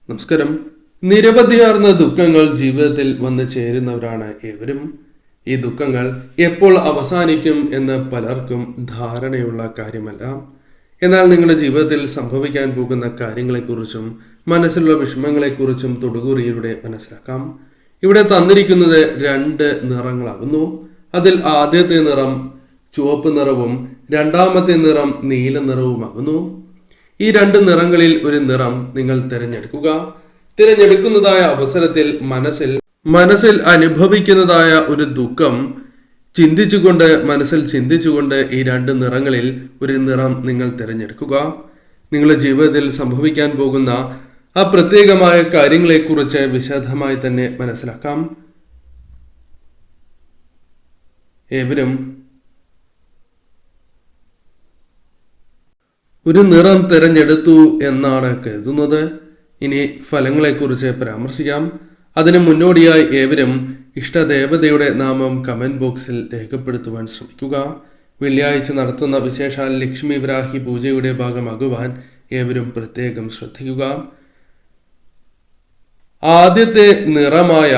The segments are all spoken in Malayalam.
നമസ്കാരം. നിരവധിയാർന്ന ദുഃഖങ്ങൾ ജീവിതത്തിൽ വന്നു ചേരുന്നവരാണ് ഏവരും. ഈ ദുഃഖങ്ങൾ എപ്പോൾ അവസാനിക്കും എന്ന് പലർക്കും ധാരണയുള്ള കാര്യമല്ല. എന്നാൽ നിങ്ങളുടെ ജീവിതത്തിൽ സംഭവിക്കാൻ പോകുന്ന കാര്യങ്ങളെക്കുറിച്ചും മനസ്സിലുള്ള വിഷമങ്ങളെക്കുറിച്ചും തൊടുകുറിയിലൂടെ മനസ്സിലാക്കാം. ഇവിടെ തന്നിരിക്കുന്നത് 2 നിറങ്ങളാകുന്നു. അതിൽ ആദ്യത്തെ നിറം ചുവപ്പ് നിറവും രണ്ടാമത്തെ നിറം നീല നിറവുമാകുന്നു. ഈ 2 നിറങ്ങളിൽ ഒരു നിറം നിങ്ങൾ തിരഞ്ഞെടുക്കുക. തിരഞ്ഞെടുക്കുന്നതായ അവസരത്തിൽ മനസ്സിൽ അനുഭവിക്കുന്നതായ ഒരു ദുഃഖം മനസ്സിൽ ചിന്തിച്ചുകൊണ്ട് ഈ 2 നിറങ്ങളിൽ ഒരു നിറം നിങ്ങൾ തിരഞ്ഞെടുക്കുക. നിങ്ങളുടെ ജീവിതത്തിൽ സംഭവിക്കാൻ പോകുന്ന ആ പ്രത്യേകമായ കാര്യങ്ങളെക്കുറിച്ച് വിശദമായി തന്നെ മനസ്സിലാക്കാം. ഏവരും ഒരു നിറം തിരഞ്ഞെടുത്തു എന്നാണ് കരുതുന്നത്. ഇനി ഫലങ്ങളെക്കുറിച്ച് പരാമർശിക്കാം. അതിനു മുന്നോടിയായി ഏവരും ഇഷ്ടദേവതയുടെ നാമം കമന്റ് ബോക്സിൽ രേഖപ്പെടുത്തുവാൻ ശ്രമിക്കുക. വെള്ളിയാഴ്ച നടത്തുന്ന വിശേഷാൽ ലക്ഷ്മി വിരാഹി പൂജയുടെ ഭാഗമാകുവാൻ ഏവരും പ്രത്യേകം ശ്രദ്ധിക്കുക. ആദ്യത്തെ നിറമായ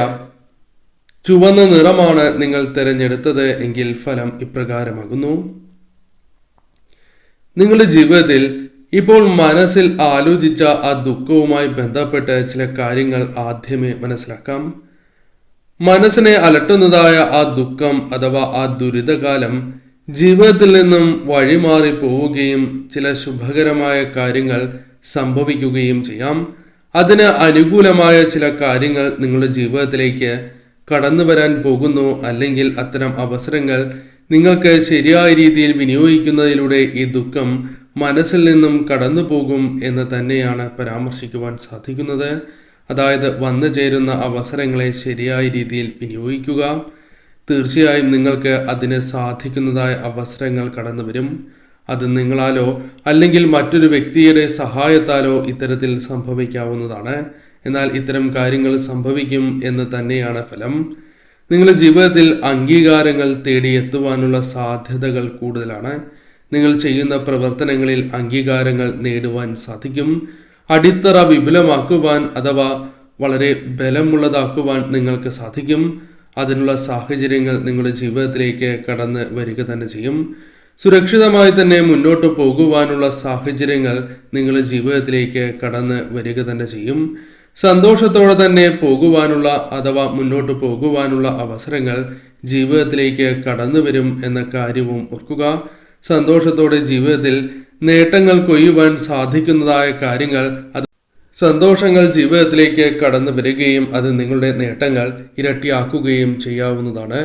ചുവന്ന നിറമാണ് നിങ്ങൾ തിരഞ്ഞെടുത്തത് എങ്കിൽ ഫലം ഇപ്രകാരമാകുന്നു. നിങ്ങളുടെ ജീവിതത്തിൽ ഇപ്പോൾ മനസ്സിൽ ആലോചിച്ച ആ ദുഃഖവുമായി ബന്ധപ്പെട്ട് ചില കാര്യങ്ങൾ ആദ്യമേ മനസ്സിലാക്കാം. മനസ്സിനെ അലട്ടുന്നതായ ആ ദുഃഖം അഥവാ ആ ദുരിതകാലം ജീവിതത്തിൽ നിന്നും വഴിമാറി പോവുകയും ചില ശുഭകരമായ കാര്യങ്ങൾ സംഭവിക്കുകയും ചെയ്യാം. അതിന് അനുകൂലമായ ചില കാര്യങ്ങൾ നിങ്ങളുടെ ജീവിതത്തിലേക്ക് കടന്നു വരാൻ പോകുന്നു. അല്ലെങ്കിൽ അത്തരം അവസരങ്ങൾ നിങ്ങൾക്ക് ശരിയായ രീതിയിൽ വിനിയോഗിക്കുന്നതിലൂടെ ഈ ദുഃഖം മനസ്സിൽ നിന്നും കടന്നു പോകും എന്ന് തന്നെയാണ് പരാമർശിക്കുവാൻ സാധിക്കുന്നത്. അതായത് വന്നു ചേരുന്ന അവസരങ്ങളെ ശരിയായ രീതിയിൽ വിനിയോഗിക്കുക. തീർച്ചയായും നിങ്ങൾക്ക് അതിന് സാധിക്കുന്നതായ അവസരങ്ങൾ കടന്നു വരും. അത് നിങ്ങളാലോ അല്ലെങ്കിൽ മറ്റൊരു വ്യക്തിയുടെ സഹായത്താലോ ഇത്തരത്തിൽ സംഭവിക്കാവുന്നതാണ്. എന്നാൽ ഇത്തരം കാര്യങ്ങൾ സംഭവിക്കും എന്ന് തന്നെയാണ് ഫലം. നിങ്ങളുടെ ജീവിതത്തിൽ അംഗീകാരങ്ങൾ തേടിയെത്തുവാനുള്ള സാധ്യതകൾ കൂടുതലാണ്. നിങ്ങൾ ചെയ്യുന്ന പ്രവർത്തനങ്ങളിൽ അംഗീകാരങ്ങൾ നേടുവാൻ സാധിക്കും. അടിത്തറ വിപുലമാക്കുവാൻ അഥവാ വളരെ ബലമുള്ളതാക്കുവാൻ നിങ്ങൾക്ക് സാധിക്കും. അതിനുള്ള സാഹചര്യങ്ങൾ നിങ്ങളുടെ ജീവിതത്തിലേക്ക് കടന്ന് വരിക തന്നെ ചെയ്യും. സുരക്ഷിതമായി തന്നെ മുന്നോട്ട് പോകുവാനുള്ള സാഹചര്യങ്ങൾ നിങ്ങളുടെ ജീവിതത്തിലേക്ക് കടന്ന് വരിക തന്നെ ചെയ്യും. സന്തോഷത്തോടെ തന്നെ പോകുവാനുള്ള അഥവാ മുന്നോട്ട് പോകുവാനുള്ള അവസരങ്ങൾ ജീവിതത്തിലേക്ക് കടന്നു വരും എന്ന കാര്യവും ഓർക്കുക. സന്തോഷത്തോടെ ജീവിതത്തിൽ നേട്ടങ്ങൾ കൊയ്യുവാൻ സാധിക്കുന്നതായ കാര്യങ്ങൾ സന്തോഷങ്ങൾ ജീവിതത്തിലേക്ക് കടന്നു വരികയും അത് നിങ്ങളുടെ നേട്ടങ്ങൾ ഇരട്ടിയാക്കുകയും ചെയ്യാവുന്നതാണ്.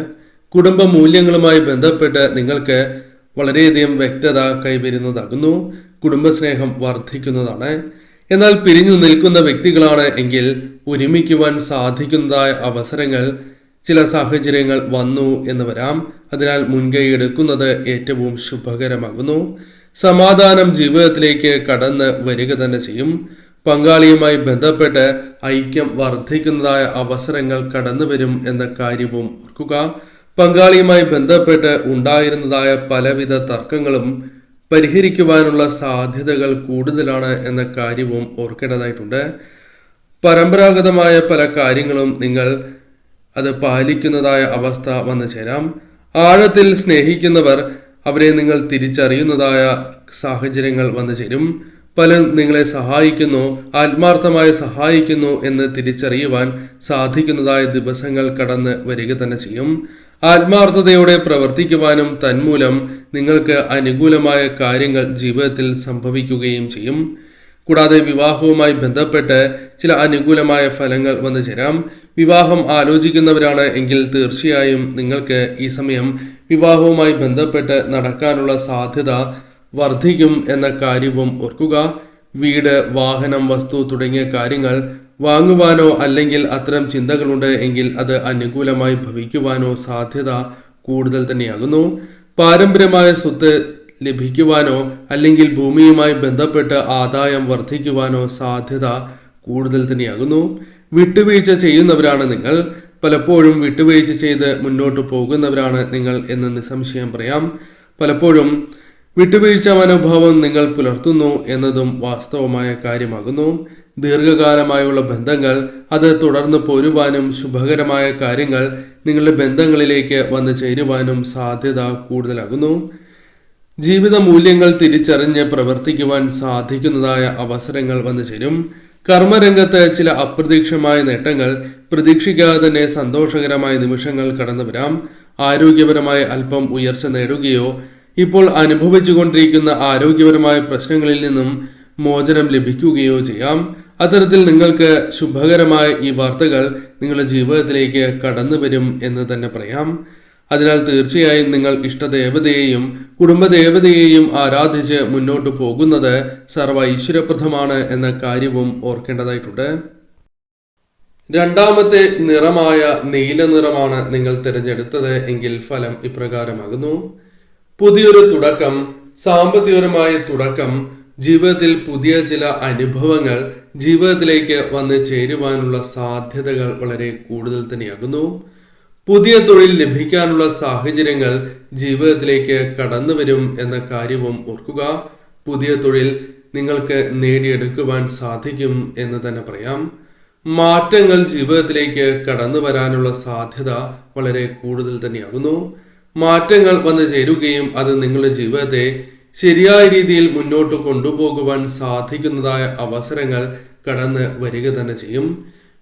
കുടുംബ മൂല്യങ്ങളുമായി ബന്ധപ്പെട്ട് നിങ്ങൾക്ക് വളരെയധികം വ്യക്തത കൈവരുന്നതാകുന്നു. കുടുംബസ്നേഹം വർദ്ധിക്കുന്നതാണ്. എന്നാൽ പിരിഞ്ഞു നിൽക്കുന്ന വ്യക്തികളാണ് എങ്കിൽ ഒരുമിക്കുവാൻ സാധിക്കുന്നതായ അവസരങ്ങൾ ചില സാഹചര്യങ്ങൾ വന്നു എന്ന് വരാം. അതിനാൽ മുൻകൈ എടുക്കുന്നത് ഏറ്റവും ശുഭകരമാകുന്നു. സമാധാനം ജീവിതത്തിലേക്ക് കടന്ന് വരിക തന്നെ ചെയ്യും. പങ്കാളിയുമായി ബന്ധപ്പെട്ട് ഐക്യം വർദ്ധിക്കുന്നതായ അവസരങ്ങൾ കടന്നു വരും എന്ന കാര്യവും ഓർക്കുക. പങ്കാളിയുമായി ബന്ധപ്പെട്ട് ഉണ്ടായിരുന്നതായ പലവിധ തർക്കങ്ങളും പരിഹരിക്കുവാനുള്ള സാധ്യതകൾ കൂടുതലാണ് എന്ന കാര്യവും ഓർക്കേണ്ടതായിട്ടുണ്ട്. പരമ്പരാഗതമായ പല കാര്യങ്ങളും നിങ്ങൾ അത് പാലിക്കുന്നതായ അവസ്ഥ വന്നു ചേരാം. ആഴത്തിൽ സ്നേഹിക്കുന്നവർ അവരെ നിങ്ങൾ തിരിച്ചറിയുന്നതായ സാഹചര്യങ്ങൾ വന്നു ചേരും. പലരും നിങ്ങളെ സഹായിക്കുന്നു, ആത്മാർത്ഥമായി സഹായിക്കുന്നു എന്ന് തിരിച്ചറിയുവാൻ സാധിക്കുന്നതായ ദിവസങ്ങൾ കടന്ന് വരിക തന്നെ ചെയ്യും. ആത്മാർത്ഥതയോടെ പ്രവർത്തിക്കുവാനും തന്മൂലം നിങ്ങൾക്ക് അനുകൂലമായ കാര്യങ്ങൾ ജീവിതത്തിൽ സംഭവിക്കുകയും ചെയ്യും. കൂടാതെ വിവാഹവുമായി ബന്ധപ്പെട്ട് ചില അനുകൂലമായ ഫലങ്ങൾ വന്നു ചേരാം. വിവാഹം ആലോചിക്കുന്നവരാണ് എങ്കിൽ തീർച്ചയായും നിങ്ങൾക്ക് ഈ സമയം വിവാഹവുമായി ബന്ധപ്പെട്ട് നടക്കാനുള്ള സാധ്യത വർദ്ധിക്കും എന്ന കാര്യവും ഓർക്കുക. വീട്, വാഹനം, വസ്തു തുടങ്ങിയ കാര്യങ്ങൾ വാങ്ങുവാനോ അല്ലെങ്കിൽ അത്തരം ചിന്തകളുണ്ട് എങ്കിൽ അത് അനുകൂലമായി ഭവിക്കുവാനോ സാധ്യത കൂടുതൽ തന്നെയാകുന്നു. പാരമ്പര്യമായ സ്വത്ത് ലഭിക്കുവാനോ അല്ലെങ്കിൽ ഭൂമിയുമായി ബന്ധപ്പെട്ട് ആദായം വർദ്ധിക്കുവാനോ സാധ്യത കൂടുതൽ തന്നെയാകുന്നു. വിട്ടുവീഴ്ച ചെയ്യുന്നവരാണ് നിങ്ങൾ. പലപ്പോഴും വിട്ടുവീഴ്ച ചെയ്ത് മുന്നോട്ട് പോകുന്നവരാണ് നിങ്ങൾ എന്ന് നിസ്സംശയം പറയാം. പലപ്പോഴും വിട്ടുവീഴ്ച മനോഭാവം നിങ്ങൾ പുലർത്തുന്നു എന്നതും വാസ്തവമായ കാര്യമാകുന്നു. ദീർഘകാലമായുള്ള ബന്ധങ്ങൾ അത് തുടർന്ന് പോരുവാനും ശുഭകരമായ കാര്യങ്ങൾ നിങ്ങളുടെ ബന്ധങ്ങളിലേക്ക് വന്നു ചേരുവാനും സാധ്യത കൂടുതലാകുന്നു. ജീവിത മൂല്യങ്ങൾ തിരിച്ചറിഞ്ഞ് പ്രവർത്തിക്കുവാൻ സാധിക്കുന്നതായ അവസരങ്ങൾ വന്നു ചേരും. കർമ്മരംഗത്ത് ചില അപ്രതീക്ഷിതമായ നേട്ടങ്ങൾ, പ്രതീക്ഷിക്കാതെ തന്നെ സന്തോഷകരമായ നിമിഷങ്ങൾ കടന്നു വരാം. ആരോഗ്യപരമായ അല്പം ഉയർച്ച നേടുകയോ ഇപ്പോൾ അനുഭവിച്ചുകൊണ്ടിരിക്കുന്ന ആരോഗ്യപരമായ പ്രശ്നങ്ങളിൽ നിന്നും മോചനം ലഭിക്കുകയോ ചെയ്യാം. അത്തരത്തിൽ നിങ്ങൾക്ക് ശുഭകരമായ ഈ വാർത്തകൾ നിങ്ങളുടെ ജീവിതത്തിലേക്ക് കടന്നു വരും എന്ന് തന്നെ പറയാം. അതിനാൽ തീർച്ചയായും നിങ്ങൾ ഇഷ്ടദേവതയെയും കുടുംബദേവതയെയും ആരാധിച്ച് മുന്നോട്ട് പോകുന്നത് സർവ്വ ഐശ്വര്യപ്രദമാണ് എന്ന കാര്യവും ഓർക്കേണ്ടതായിട്ടുണ്ട്. രണ്ടാമത്തെ നിറമായ നീല നിറമാണ് നിങ്ങൾ തിരഞ്ഞെടുത്തത് എങ്കിൽ ഫലം ഇപ്രകാരമാകുന്നു. പുതിയൊരു തുടക്കം, സാമ്പത്തികപരമായ തുടക്കം, ജീവിതത്തിൽ പുതിയ ചില അനുഭവങ്ങൾ ജീവിതത്തിലേക്ക് വന്ന് ചേരുവാനുള്ള സാധ്യതകൾ വളരെ കൂടുതൽ തന്നെയാകുന്നു. പുതിയ തൊഴിൽ ലഭിക്കാനുള്ള സാഹചര്യങ്ങൾ ജീവിതത്തിലേക്ക് കടന്നു വരും എന്ന കാര്യവും ഓർക്കുക. പുതിയ തൊഴിൽ നിങ്ങൾക്ക് നേടിയെടുക്കുവാൻ സാധിക്കും എന്ന് തന്നെ പറയാം. മാറ്റങ്ങൾ ജീവിതത്തിലേക്ക് കടന്നു വരാനുള്ള സാധ്യത വളരെ കൂടുതൽ തന്നെയാകുന്നു. മാറ്റങ്ങൾ വന്നു ചേരുകയും അത് നിങ്ങളുടെ ജീവിതത്തെ ശരിയായ രീതിയിൽ മുന്നോട്ട് കൊണ്ടുപോകുവാൻ സാധിക്കുന്നതായ അവസരങ്ങൾ കടന്ന് വരിക തന്നെ ചെയ്യും.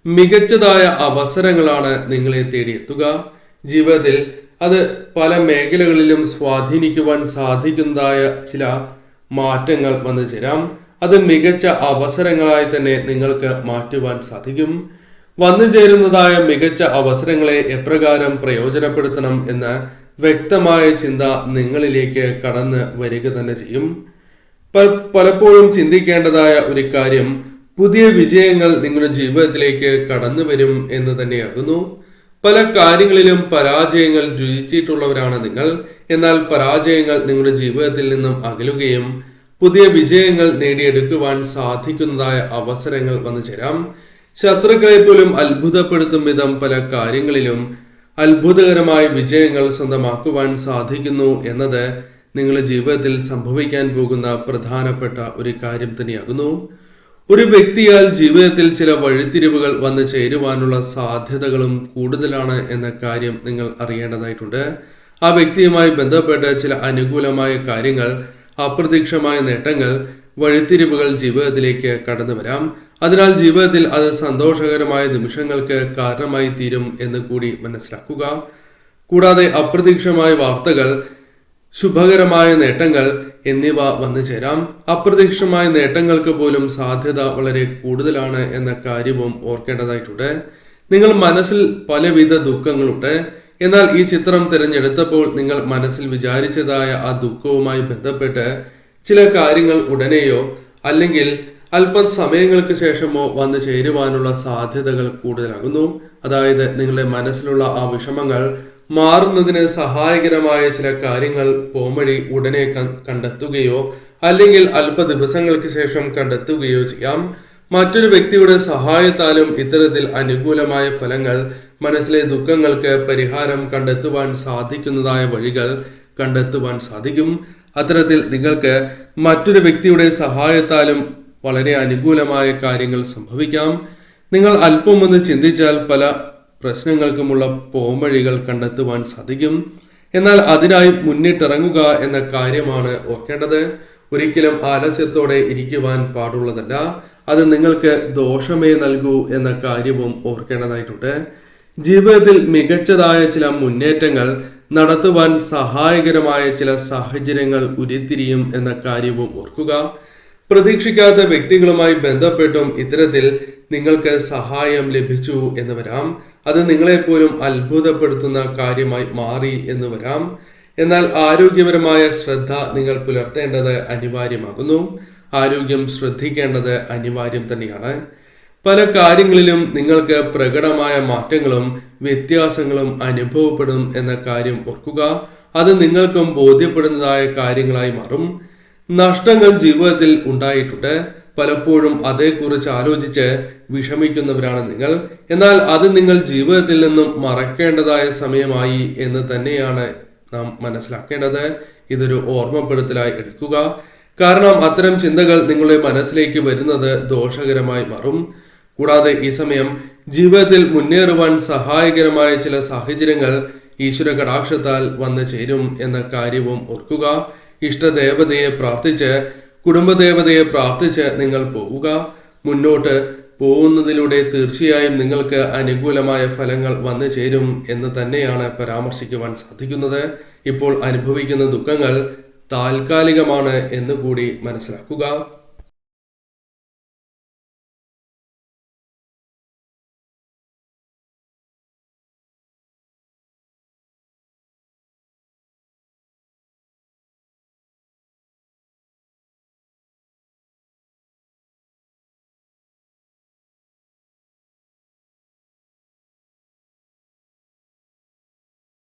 മികച്ചതായ അവസരങ്ങളാണ് നിങ്ങളെ തേടിയെത്തുക. ജീവിതത്തിൽ അത് പല മേഖലകളിലും സ്വാധീനിക്കുവാൻ സാധിക്കുന്നതായ ചില മാറ്റങ്ങൾ വന്നു ചേരാം. അത് മികച്ച അവസരങ്ങളായി തന്നെ നിങ്ങൾക്ക് മാറ്റുവാൻ സാധിക്കും. വന്നു ചേരുന്നതായ മികച്ച അവസരങ്ങളെ എപ്രകാരം പ്രയോജനപ്പെടുത്തണം എന്ന വ്യക്തമായ ചിന്ത നിങ്ങളിലേക്ക് കടന്ന് വരിക തന്നെ ചെയ്യും. പലപ്പോഴും ചിന്തിക്കേണ്ടതായ ഒരു കാര്യം, പുതിയ വിജയങ്ങൾ നിങ്ങളുടെ ജീവിതത്തിലേക്ക് കടന്നു വരും എന്ന് തന്നെയാകുന്നു. പല കാര്യങ്ങളിലും പരാജയങ്ങൾ രുചിച്ചിട്ടുള്ളവരാണ് നിങ്ങൾ. എന്നാൽ പരാജയങ്ങൾ നിങ്ങളുടെ ജീവിതത്തിൽ നിന്നും അകലുകയും പുതിയ വിജയങ്ങൾ നേടിയെടുക്കുവാൻ സാധിക്കുന്നതായ അവസരങ്ങൾ വന്നു ചേരാം. ശത്രുക്കളെ പോലും അത്ഭുതപ്പെടുത്തും വിധം പല കാര്യങ്ങളിലും അത്ഭുതകരമായ വിജയങ്ങൾ സ്വന്തമാക്കുവാൻ സാധിക്കുന്നു എന്നത് നിങ്ങളുടെ ജീവിതത്തിൽ സംഭവിക്കാൻ പോകുന്ന പ്രധാനപ്പെട്ട ഒരു കാര്യം തന്നെയാകുന്നു. ഒരു വ്യക്തിയാൽ ജീവിതത്തിൽ ചില വഴിത്തിരിവുകൾ വന്നു ചേരുവാനുള്ള സാധ്യതകളും കൂടുതലാണ് എന്ന കാര്യം നിങ്ങൾ അറിയേണ്ടതായിട്ടുണ്ട്. ആ വ്യക്തിയുമായി ബന്ധപ്പെട്ട് ചില അനുകൂലമായ കാര്യങ്ങൾ, അപ്രതീക്ഷിതമായ നേട്ടങ്ങൾ, വഴിത്തിരിവുകൾ ജീവിതത്തിലേക്ക് കടന്നു വരാം. അതിനാൽ ജീവിതത്തിൽ അത് സന്തോഷകരമായ നിമിഷങ്ങൾക്ക് കാരണമായി തീരും എന്ന് കൂടി മനസ്സിലാക്കുക. കൂടാതെ അപ്രതീക്ഷിതമായ വാർത്തകൾ, ശുഭകരമായ നേട്ടങ്ങൾ എന്നിവ വന്നു ചേരാം. അപ്രതീക്ഷിതമായ നേട്ടങ്ങൾക്ക് പോലും സാധ്യത വളരെ കൂടുതലാണ് എന്ന കാര്യവും ഓർക്കേണ്ടതായിട്ടുണ്ട്. നിങ്ങൾ മനസ്സിൽ പലവിധ ദുഃഖങ്ങളുണ്ട്. എന്നാൽ ഈ ചിത്രം തിരഞ്ഞെടുത്തപ്പോൾ നിങ്ങൾ മനസ്സിൽ വിചാരിച്ചതായ ആ ദുഃഖവുമായി ബന്ധപ്പെട്ട് ചില കാര്യങ്ങൾ ഉടനെയോ അല്ലെങ്കിൽ അല്പം സമയങ്ങൾക്ക് ശേഷമോ വന്നു ചേരുവാനുള്ള സാധ്യതകൾ കൂടുതലാകുന്നു. അതായത് നിങ്ങളുടെ മനസ്സിലുള്ള ആ വിഷമങ്ങൾ മാറുന്നതിന് സഹായകരമായ ചില കാര്യങ്ങൾ പോംവഴി ഉടനെ കണ്ടെത്തുകയോ അല്ലെങ്കിൽ അല്പ ദിവസങ്ങൾക്ക് ശേഷം കണ്ടെത്തുകയോ ചെയ്യാം. മറ്റൊരു വ്യക്തിയുടെ സഹായത്താലും ഇത്തരത്തിൽ അനുകൂലമായ ഫലങ്ങൾ, മനസ്സിലെ ദുഃഖങ്ങൾക്ക് പരിഹാരം കണ്ടെത്തുവാൻ സാധിക്കുന്നതായ വഴികൾ കണ്ടെത്തുവാൻ സാധിക്കും. അത്തരത്തിൽ നിങ്ങൾക്ക് മറ്റൊരു വ്യക്തിയുടെ സഹായത്താലും വളരെ അനുകൂലമായ കാര്യങ്ങൾ സംഭവിക്കാം. നിങ്ങൾ അല്പം ഒന്ന് ചിന്തിച്ചാൽ പല പ്രശ്നങ്ങൾക്കുമുള്ള പോംവഴികൾ കണ്ടെത്തുവാൻ സാധിക്കും. എന്നാൽ അതിനായി മുന്നിട്ടിറങ്ങുക എന്ന കാര്യമാണ് ഓർക്കേണ്ടത്. ഒരിക്കലും ആലസ്യത്തോടെ ഇരിക്കുവാൻ പാടുള്ളതല്ല. അത് നിങ്ങൾക്ക് ദോഷമേ നൽകൂ എന്ന കാര്യവും ഓർക്കേണ്ടതായിട്ടുണ്ട്. ജീവിതത്തിൽ മികച്ചതായ ചില മുന്നേറ്റങ്ങൾ നടത്തുവാൻ സഹായകരമായ ചില സാഹചര്യങ്ങൾ ഉരുത്തിരിയും എന്ന കാര്യവും ഓർക്കുക. പ്രതീക്ഷിക്കാത്ത വ്യക്തികളുമായി ബന്ധപ്പെട്ടും ഇത്തരത്തിൽ നിങ്ങൾക്ക് സഹായം ലഭിച്ചു എന്ന് വരാം. അത് നിങ്ങളെപ്പോലും അത്ഭുതപ്പെടുത്തുന്ന കാര്യമായി മാറി എന്ന് വരാം. എന്നാൽ ആരോഗ്യപരമായ ശ്രദ്ധ നിങ്ങൾ പുലർത്തേണ്ടത് അനിവാര്യമാകുന്നു. ആരോഗ്യം ശ്രദ്ധിക്കേണ്ടത് അനിവാര്യം തന്നെയാണ്. പല കാര്യങ്ങളിലും നിങ്ങൾക്ക് പ്രകടമായ മാറ്റങ്ങളും വ്യത്യാസങ്ങളും അനുഭവപ്പെടും എന്ന കാര്യം ഓർക്കുക. അത് നിങ്ങൾക്കും ബോധ്യപ്പെടുന്നതായ കാര്യങ്ങളായി മാറും. നഷ്ടങ്ങൾ ജീവിതത്തിൽ ഉണ്ടായിട്ടുണ്ട്. പലപ്പോഴും അതേക്കുറിച്ച് ആലോചിച്ച് വിഷമിക്കുന്നവരാണ് നിങ്ങൾ. എന്നാൽ അത് നിങ്ങൾ ജീവിതത്തിൽ നിന്നും മറക്കേണ്ടതായ സമയമായി എന്ന് തന്നെയാണ് നാം മനസ്സിലാക്കേണ്ടത്. ഇതൊരു ഓർമ്മപ്പെടുത്തലായി എടുക്കുക. കാരണം അത്തരം ചിന്തകൾ നിങ്ങളുടെ മനസ്സിലേക്ക് വരുന്നത് ദോഷകരമായി മാറും. കൂടാതെ ഈ സമയം ജീവിതത്തിൽ മുന്നേറുവാൻ സഹായകരമായ ചില സാഹചര്യങ്ങൾ ഈശ്വര കടാക്ഷത്താൽ വന്നു ചേരും എന്ന കാര്യവും ഓർക്കുക. ഇഷ്ടദേവതയെ പ്രാർത്ഥിച്ച് കുടുംബദേവതയെ പ്രാർത്ഥിച്ച് നിങ്ങൾ പോവുക. മുന്നോട്ട് പോകുന്നതിലൂടെ തീർച്ചയായും നിങ്ങൾക്ക് അനുകൂലമായ ഫലങ്ങൾ വന്നു ചേരും എന്ന് തന്നെയാണ് പരാമർശിക്കുവാൻ സാധിക്കുന്നത്. ഇപ്പോൾ അനുഭവിക്കുന്ന ദുഃഖങ്ങൾ താൽക്കാലികമാണ് എന്ന് കൂടി മനസ്സിലാക്കുക.